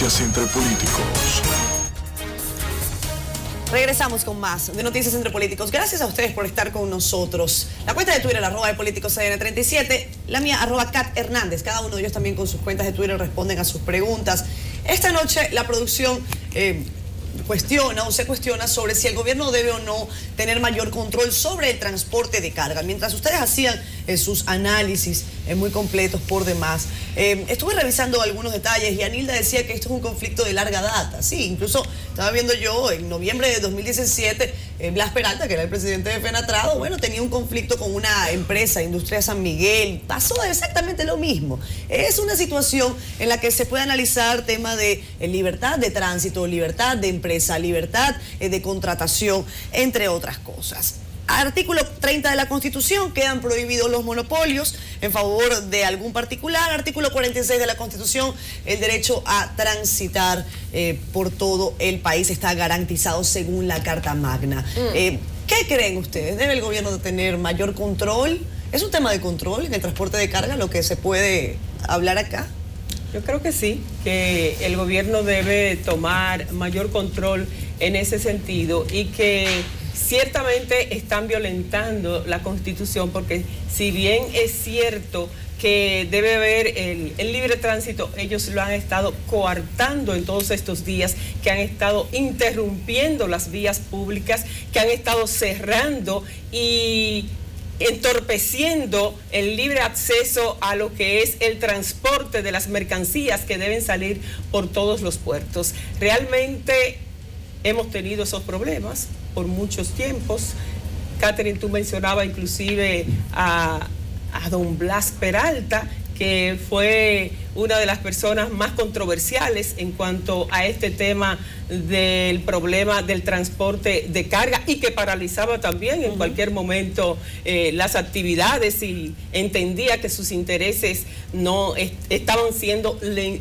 Noticias Entre Políticos. Regresamos con más de Noticias Entre Políticos. Gracias a ustedes por estar con nosotros. La cuenta de Twitter, @políticoscn37, la mía, @CatHernández. Cada uno de ellos también con sus cuentas de Twitter responden a sus preguntas. Esta noche la producción cuestiona o se cuestiona sobre si el gobierno debe o no tener mayor control sobre el transporte de carga. Mientras ustedes hacían sus análisis muy completos por demás, estuve revisando algunos detalles y Anilda decía que esto es un conflicto de larga data. Sí, incluso estaba viendo yo en noviembre de 2017, Blas Peralta, que era el presidente de Fenatrado, bueno, tenía un conflicto con una empresa, Industria San Miguel. Pasó exactamente lo mismo. Es una situación en la que se puede analizar tema de libertad de tránsito, libertad de empresa, libertad de contratación, entre otras cosas. Artículo 30 de la Constitución, quedan prohibidos los monopolios en favor de algún particular. Artículo 46 de la Constitución, el derecho a transitar por todo el país está garantizado según la Carta Magna. ¿Qué creen ustedes? ¿Debe el gobierno tener mayor control? ¿Es un tema de control en el transporte de carga lo que se puede hablar acá? Yo creo que sí, que el gobierno debe tomar mayor control en ese sentido y que ciertamente están violentando la Constitución, porque si bien es cierto que debe haber el libre tránsito, ellos lo han estado coartando en todos estos días, que han estado interrumpiendo las vías públicas, que han estado cerrando y entorpeciendo el libre acceso a lo que es el transporte de las mercancías que deben salir por todos los puertos. Realmente hemos tenido esos problemas por muchos tiempos. Catherine, tú mencionabas inclusive a don Blas Peralta, que fue una de las personas más controversiales en cuanto a este tema del problema del transporte de carga y que paralizaba también en cualquier momento las actividades y entendía que sus intereses no estaban siendo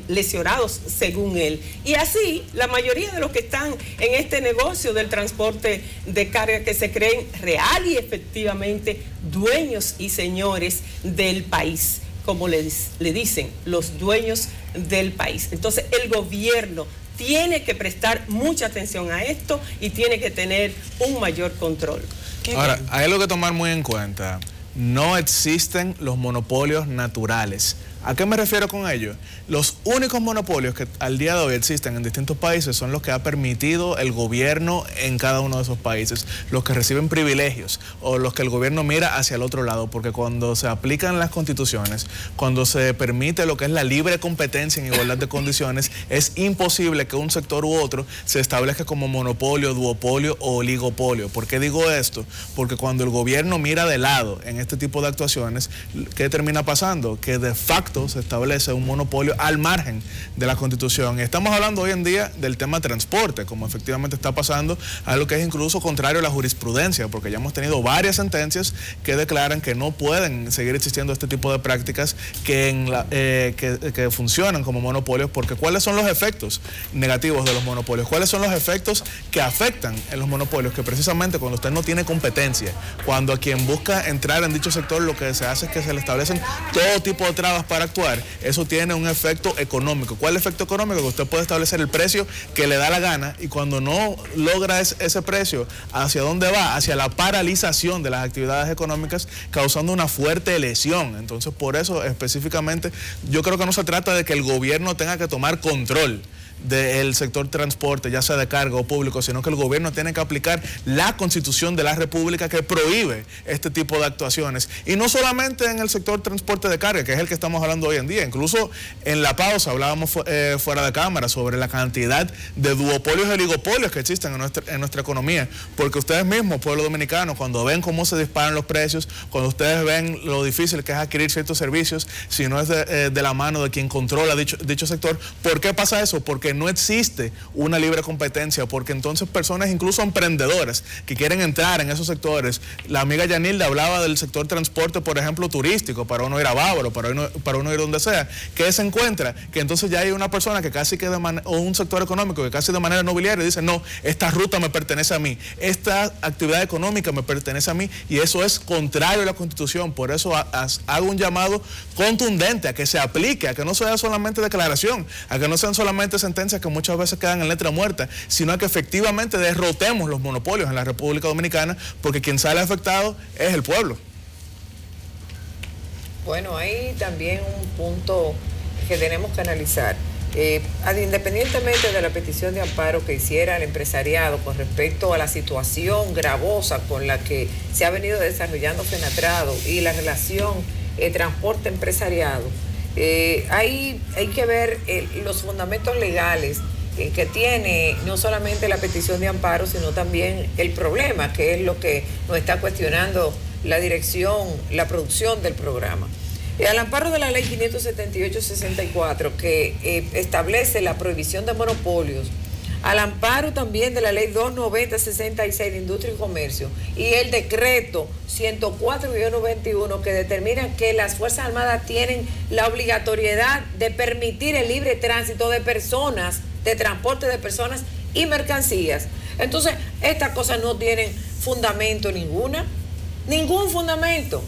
lesionados según él. Y así la mayoría de los que están en este negocio del transporte de carga, que se creen real y efectivamente dueños y señores del país, como le dicen, los dueños del país. Entonces el gobierno tiene que prestar mucha atención a esto y tiene que tener un mayor control. Ahora, hay algo que tomar muy en cuenta. No existen los monopolios naturales. ¿A qué me refiero con ello? Los únicos monopolios que al día de hoy existen en distintos países son los que ha permitido el gobierno en cada uno de esos países, los que reciben privilegios o los que el gobierno mira hacia el otro lado, porque cuando se aplican las constituciones, cuando se permite lo que es la libre competencia en igualdad de condiciones, es imposible que un sector u otro se establezca como monopolio, duopolio o oligopolio. ¿Por qué digo esto? Porque cuando el gobierno mira de lado en este tipo de actuaciones, ¿qué termina pasando? Que de facto se establece un monopolio al margen de la Constitución. Y estamos hablando hoy en día del tema transporte, como efectivamente está pasando, algo que es incluso contrario a la jurisprudencia, porque ya hemos tenido varias sentencias que declaran que no pueden seguir existiendo este tipo de prácticas que funcionan como monopolios, porque ¿cuáles son los efectos negativos de los monopolios? ¿Cuáles son los efectos que afectan en los monopolios? Que precisamente cuando usted no tiene competencia, cuando a quien busca entrar en dicho sector lo que se hace es que se le establecen todo tipo de trabas para actuar, eso tiene un efecto económico. ¿Cuál efecto económico? Que usted puede establecer el precio que le da la gana y cuando no logra ese precio, ¿hacia dónde va? Hacia la paralización de las actividades económicas, causando una fuerte lesión. Entonces, por eso específicamente, yo creo que no se trata de que el gobierno tenga que tomar control del sector transporte, ya sea de carga o público, sino que el gobierno tiene que aplicar la Constitución de la República que prohíbe este tipo de actuaciones. Y no solamente en el sector transporte de carga, que es el que estamos hablando hoy en día. Incluso en la pausa hablábamos fuera de cámara sobre la cantidad de duopolios y oligopolios que existen en nuestra economía. Porque ustedes mismos, pueblo dominicano, cuando ven cómo se disparan los precios, cuando ustedes ven lo difícil que es adquirir ciertos servicios, si no es de la mano de quien controla dicho sector, ¿por qué pasa eso? Porque no existe una libre competencia, porque entonces personas incluso emprendedoras que quieren entrar en esos sectores, la amiga Yanilda hablaba del sector transporte, por ejemplo, turístico, para uno ir a Bávaro, para uno ir donde sea, que se encuentra que entonces ya hay una persona que casi que o un sector económico que casi de manera nobiliaria dice, no, esta ruta me pertenece a mí, esta actividad económica me pertenece a mí, y eso es contrario a la Constitución. Por eso hago un llamado contundente a que se aplique, a que no sea solamente declaración, a que no sean solamente sentencias sentencias que muchas veces quedan en letra muerta, sino que efectivamente derrotemos los monopolios en la República Dominicana, porque quien sale afectado es el pueblo. Bueno, hay también un punto que tenemos que analizar. Independientemente de la petición de amparo que hiciera el empresariado con respecto a la situación gravosa con la que se ha venido desarrollando Fenatrado y la relación transporte-empresariado, hay que ver los fundamentos legales que tiene no solamente la petición de amparo, sino también el problema, que es lo que nos está cuestionando la dirección, la producción del programa. Al amparo de la ley 578/64, que establece la prohibición de monopolios, al amparo también de la ley 290/66 de Industria y Comercio y el decreto 104-91 que determina que las Fuerzas Armadas tienen la obligatoriedad de permitir el libre tránsito de personas, de transporte de personas y mercancías. Entonces, estas cosas no tienen fundamento ningún fundamento.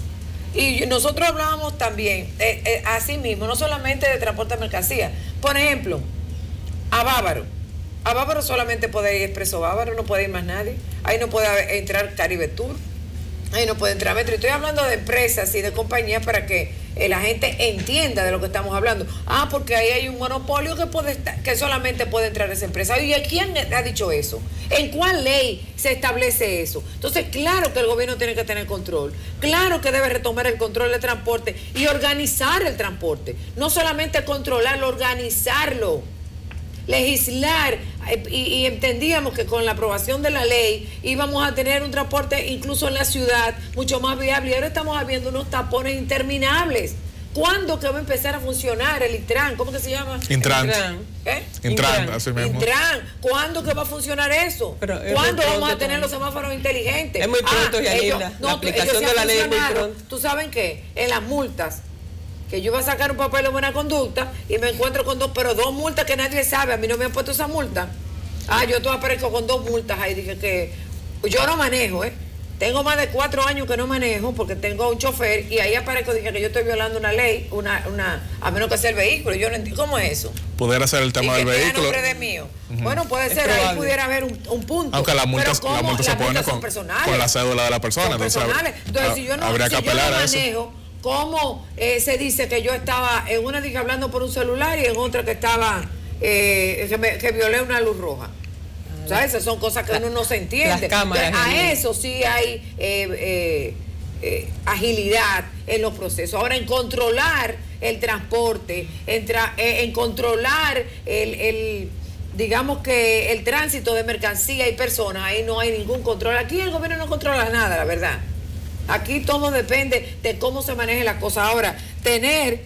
Y nosotros hablábamos también, así mismo, no solamente de transporte de mercancías. Por ejemplo, a Bávaro. A Bávaro solamente puede ir Expreso Bávaro, no puede ir más nadie. Ahí no puede entrar Caribe Tour. Ahí no puede entrar Metro. Estoy hablando de empresas y de compañías para que la gente entienda de lo que estamos hablando. Porque ahí hay un monopolio que solamente puede entrar esa empresa. ¿Y quién ha dicho eso? ¿En cuál ley se establece eso? Entonces, claro que el gobierno tiene que tener control. Claro que debe retomar el control del transporte y organizar el transporte. No solamente controlarlo, organizarlo. Legislar, y entendíamos que con la aprobación de la ley íbamos a tener un transporte incluso en la ciudad mucho más viable, y ahora estamos habiendo unos tapones interminables. ¿Cuándo que va a empezar a funcionar el Intran? ¿Cómo que se llama? Intran. Intran, así mismo. Intran. ¿Cuándo que va a funcionar eso? ¿Cuándo vamos a tener los semáforos inteligentes? Es muy pronto, Yanilda. La aplicación de la ley es muy pronto. ¿Tú saben qué? En las multas, que yo iba a sacar un papel de buena conducta y me encuentro con dos multas que nadie sabe. A mí no me han puesto esa multa. Yo te aparezco con 2 multas ahí. Dije que yo no manejo, Tengo más de 4 años que no manejo porque tengo un chofer, y ahí aparezco, dije que yo estoy violando una ley, a menos que sea el vehículo. Yo no entiendo cómo es eso. Poder hacer el tema del vehículo. Nombre de mío. Bueno, puede ser, ahí pudiera haber un punto. Aunque la multa se pone con la cédula de la persona. Entonces, si yo no manejo, ¿cómo se dice que yo estaba en una dije hablando por un celular y en otra que estaba que violé una luz roja? O sea, esas son cosas que uno no se entiende. A eso sí hay agilidad en los procesos. Ahora, en controlar el transporte, en controlar digamos que el tránsito de mercancía y personas, ahí no hay ningún control. Aquí el gobierno no controla nada, la verdad. Aquí todo depende de cómo se maneje la cosa. Ahora, tener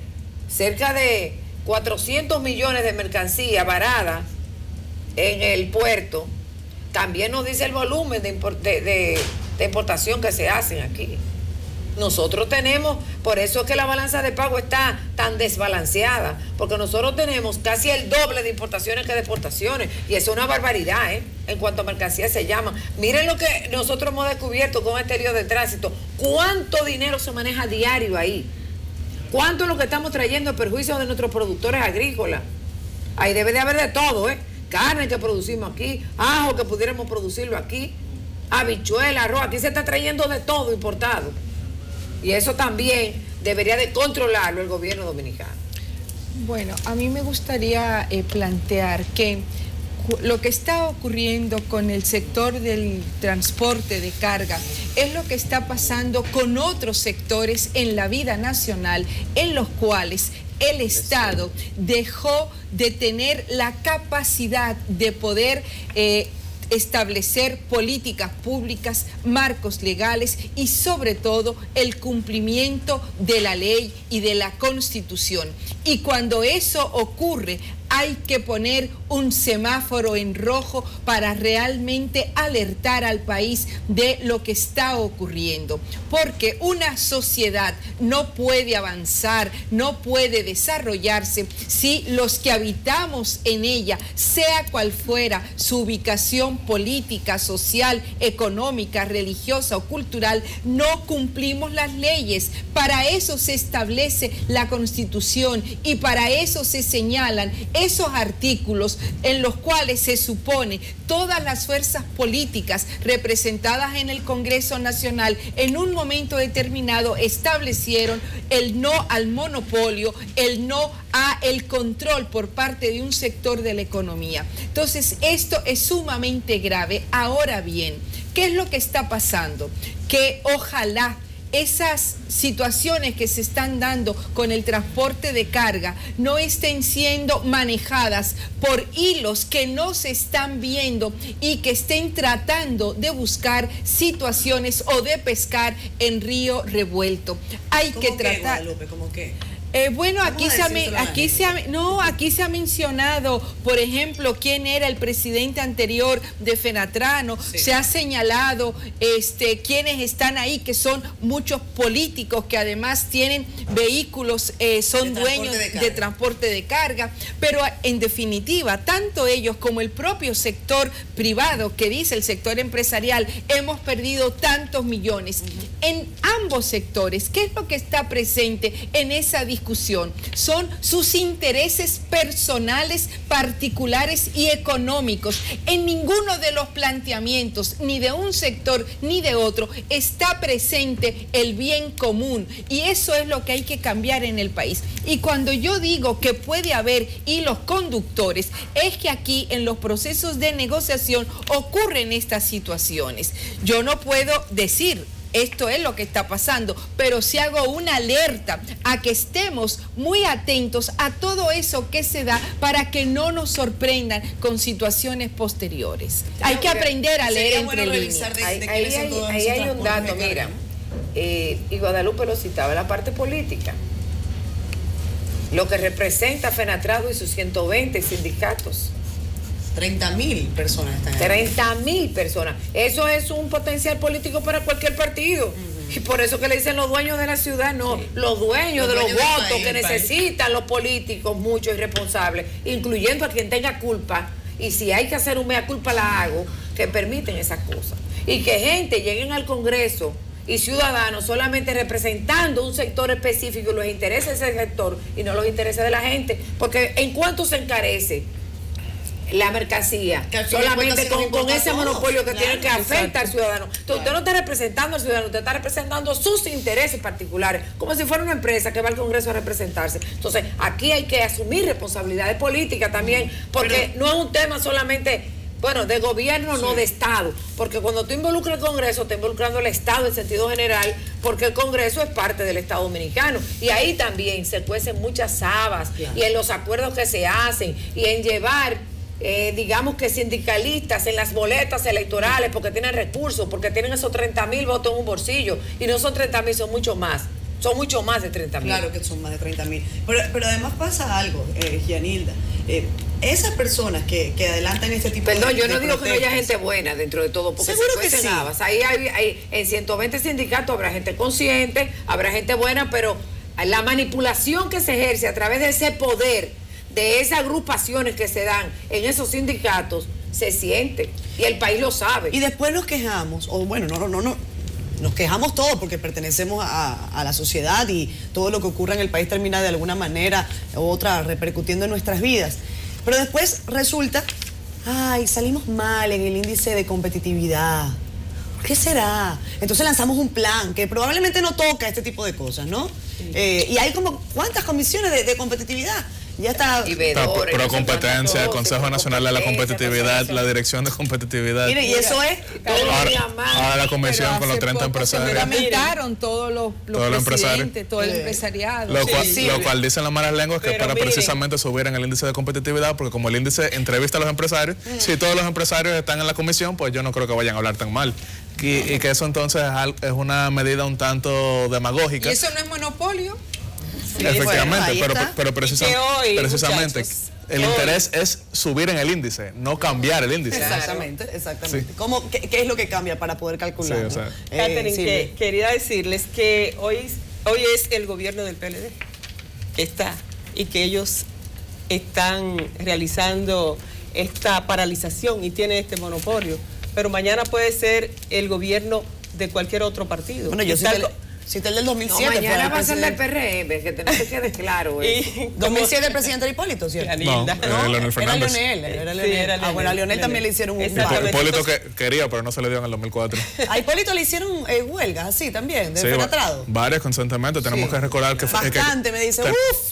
cerca de 400 millones de mercancía varada en el puerto, también nos dice el volumen de importación que se hacen aquí. Nosotros tenemos, por eso es que la balanza de pago está tan desbalanceada, porque nosotros tenemos casi el doble de importaciones que de exportaciones, y eso es una barbaridad, en cuanto a mercancías se llama. Miren lo que nosotros hemos descubierto con este lío de tránsito, cuánto dinero se maneja diario ahí, cuánto es lo que estamos trayendo en perjuicio de nuestros productores agrícolas. Ahí debe de haber de todo, carne que producimos aquí, ajo que pudiéramos producirlo aquí, habichuela, arroz, aquí se está trayendo de todo importado. Y eso también debería de controlarlo el gobierno dominicano. Bueno, a mí me gustaría plantear que lo que está ocurriendo con el sector del transporte de carga es lo que está pasando con otros sectores en la vida nacional, en los cuales el Estado dejó de tener la capacidad de poder establecer políticas públicas, marcos legales y sobre todo el cumplimiento de la ley y de la Constitución. Y cuando eso ocurre, hay que poner un semáforo en rojo para realmente alertar al país de lo que está ocurriendo. Porque una sociedad no puede avanzar, no puede desarrollarse si los que habitamos en ella, sea cual fuera su ubicación política, social, económica, religiosa o cultural, no cumplimos las leyes. Para eso se establece la Constitución y para eso se señalan esos artículos en los cuales se supone todas las fuerzas políticas representadas en el Congreso Nacional en un momento determinado establecieron el no al monopolio, el no a el control por parte de un sector de la economía. Entonces, esto es sumamente grave. Ahora bien, ¿qué es lo que está pasando? Que ojalá esas situaciones que se están dando con el transporte de carga no estén siendo manejadas por hilos que no se están viendo y que estén tratando de buscar situaciones o de pescar en río revuelto. Hay que tratar... Guadalupe, ¿cómo qué? Bueno, aquí se ha mencionado, por ejemplo, quién era el presidente anterior de Fenatrano, sí. Se ha señalado quiénes están ahí, que son muchos políticos que además tienen vehículos, son dueños de transporte de carga, pero en definitiva, tanto ellos como el propio sector privado, que dice el sector empresarial, hemos perdido tantos millones. En ambos sectores, ¿qué es lo que está presente en esa discusión? Son sus intereses personales, particulares y económicos. En ninguno de los planteamientos, ni de un sector ni de otro, está presente el bien común. Y eso es lo que hay que cambiar en el país. Y cuando yo digo que puede haber hilos conductores, es que aquí en los procesos de negociación ocurren estas situaciones. Yo no puedo decir esto es lo que está pasando, pero sí hago una alerta a que estemos muy atentos a todo eso que se da para que no nos sorprendan con situaciones posteriores. Hay que aprender a leer entre líneas. Ahí hay un dato, mira, y Guadalupe lo citaba, la parte política. Lo que representa Fenatrado y sus 120 sindicatos. 30.000 personas están ahí. 30.000 personas. Eso es un potencial político para cualquier partido. Y por eso que le dicen los dueños de la ciudad, no, sí. Los dueños de los votos que necesitan los políticos, muchos irresponsables, incluyendo a quien tenga culpa. Y si hay que hacer un mea culpa, la hago, que permiten esas cosas. Y que gente lleguen al Congreso y ciudadanos solamente representando un sector específico y los intereses de ese sector y no los intereses de la gente. Porque en cuanto se encarece la mercancía, solamente con ese monopolio que tiene que afectar al ciudadano. Entonces, usted no está representando al ciudadano, usted está representando sus intereses particulares, como si fuera una empresa que va al Congreso a representarse. Entonces, aquí hay que asumir responsabilidades políticas también, porque no es un tema solamente, bueno, de gobierno, no de Estado, porque cuando tú involucras el Congreso, te involucrando el Estado en sentido general, porque el Congreso es parte del Estado dominicano, y ahí también se cuecen muchas habas, y en los acuerdos que se hacen, y en llevar digamos que sindicalistas en las boletas electorales porque tienen recursos, porque tienen esos 30.000 votos en un bolsillo, y no son 30.000, son mucho más. Son mucho más de 30.000. Claro que son más de 30.000. Pero además pasa algo, Gianilda. Esas personas que adelantan este tipo de yo no digo que no haya gente buena dentro de todo, porque seguro que sí. Ahí hay, en 120 sindicatos habrá gente consciente, habrá gente buena, pero la manipulación que se ejerce a través de ese poder, de esas agrupaciones que se dan en esos sindicatos, se siente, y el país lo sabe. Y después nos quejamos, o bueno, no, nos quejamos todos porque pertenecemos a la sociedad y todo lo que ocurre en el país termina de alguna manera u otra repercutiendo en nuestras vidas. Pero después resulta, salimos mal en el índice de competitividad. ¿Por qué será? Entonces lanzamos un plan que probablemente no toca este tipo de cosas, ¿no? Sí. Y hay como, ¿cuántas comisiones de competitividad? Ya está. Pro competencia, el Consejo Nacional de la Competitividad, la Dirección de Competitividad. Mire, y eso es. Ahora la comisión con los 30 empresarios. Lamentaron todos los presidentes, todo el empresariado. Lo cual dicen las malas lenguas que para precisamente subir en el índice de competitividad, porque como el índice entrevista a los empresarios, si todos los empresarios están en la comisión, pues yo no creo que vayan a hablar tan mal. Y que eso entonces es una medida un tanto demagógica. ¿Y eso no es monopolio? Sí, efectivamente, pero precisamente el interés es subir en el índice, no cambiar el índice. Exactamente. Sí. ¿Qué es lo que cambia para poder calcular? Sí, Catherine, quería decirles que hoy es el gobierno del PLD que está, y que ellos están realizando esta paralización y tienen este monopolio, pero mañana puede ser el gobierno de cualquier otro partido. Bueno, Si el del No, 2007 fue mañana el va a ser del presidente. PRM, que no se quede claro eso. Y 2007 el presidente era Hipólito, ¿cierto? No, Leonel Era Fernández. Leonel, era Sí, Leonel. era Ah, bueno, a Leonel también le hicieron un Exactamente. paro. Hipólito que quería, pero no se le dio en el 2004. A Hipólito le hicieron huelgas así también, de Sí, Fenatrado. varios constantemente. Tenemos Sí. que recordar que Bastante, me dice,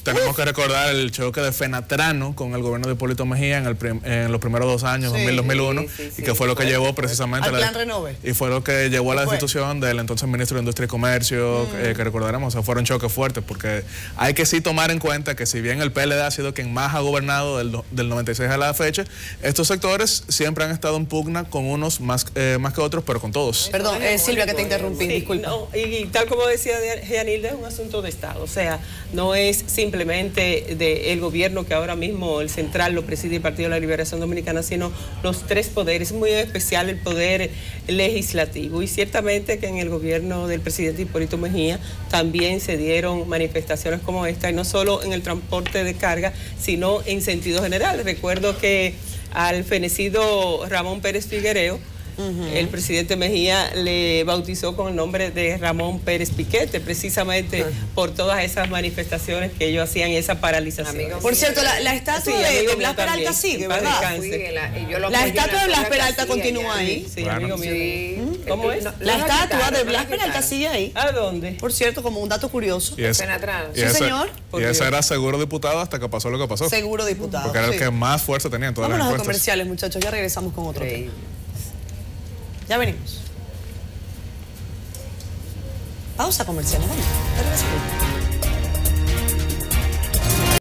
tenemos que recordar el choque de Fenatrano con el gobierno de Hipólito Mejía en los primeros 2 años, Sí, 2000-2001, y que fue lo que llevó precisamente al plan Renove. y fue lo que llevó a la Fue. destitución del entonces ministro de Industria y Comercio, que recordaremos, o sea, fueron choques fuertes, porque hay que sí tomar en cuenta que si bien el PLD ha sido quien más ha gobernado del 96 a la fecha, estos sectores siempre han estado en pugna con unos más que otros, pero con todos. Perdón, Silvia, que te interrumpí, Sí, disculpa. no, y tal como decía Gianilda, es un asunto de Estado, o sea, no es simplemente del gobierno que ahora mismo el central lo preside el Partido de la Liberación Dominicana, sino los 3 poderes, muy especial el poder legislativo, y ciertamente que en el gobierno del presidente Hipólito Mejía también se dieron manifestaciones como esta, y no solo en el transporte de carga, sino en sentido general. Recuerdo que al fenecido Ramón Pérez Figuereo, el presidente Mejía le bautizó con el nombre de Ramón Pérez Piquete, precisamente por todas esas manifestaciones que ellos hacían y esa paralización. Amigo Por cierto, la estatua Sí, de amigo mío Blas Peralta también, sigue, en paz ¿verdad? descanse. La estatua de Blas Peralta continúa ahí. Sí, Claro. amigo mío. Sí. ¿Cómo es? La estatua de Blas Peralta sigue ahí. ¿A dónde? Por cierto, como un dato curioso, Y ese, Fenatrano. y Sí, ese- señor. y ese era seguro diputado hasta que pasó lo que pasó. seguro diputado. Porque era el Sí. que más fuerza tenía en todas las Vámonos a encuestas. comerciales, muchachos, ya regresamos con otro tema. Increíble. Ya venimos. Pausa comercial, vamos. Regresamos.